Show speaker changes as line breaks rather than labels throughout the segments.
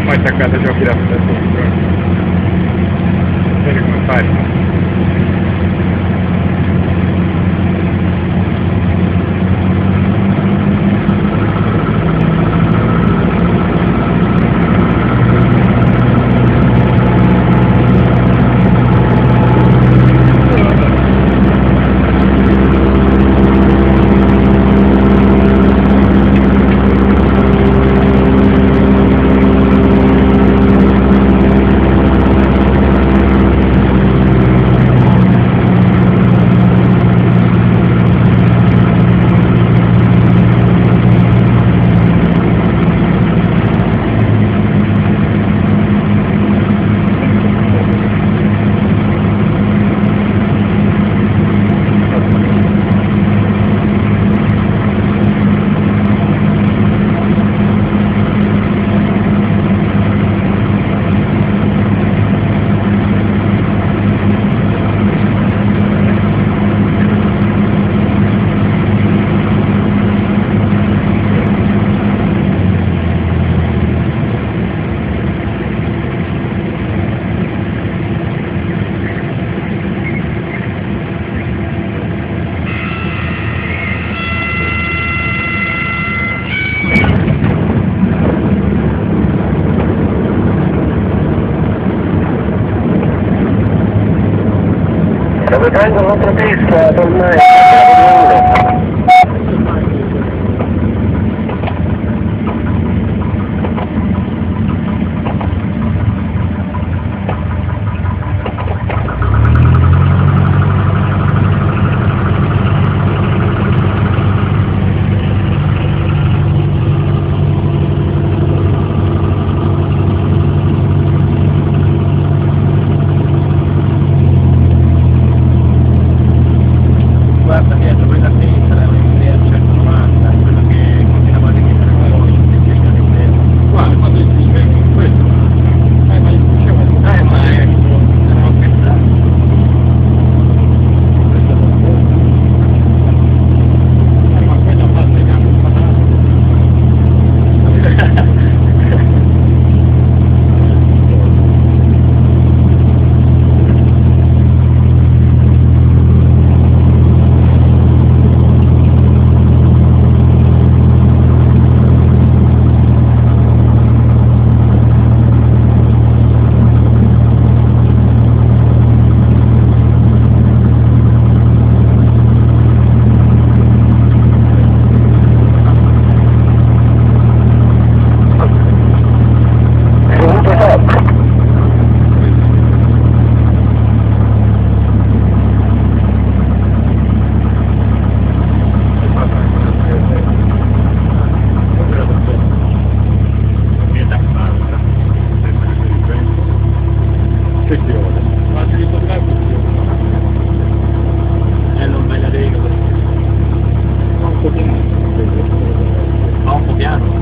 poi attaccata giochi da dentro. Vedi come fai?
Dove prendo l'altra testa, tornare
guarda dietro, quella a sinistra, la Ventria 190, quello che continuava a richiedere poi, guarda, quando ti svegli, questo, ma ecco, non ho pensato. Ma quella parte che hanno fatto. Non me la vedo. Va un po' piano.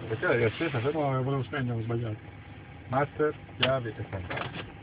Perché la riaccesa, se no volevo spegnere, ho sbagliato. Master, chiavi e quant'altro.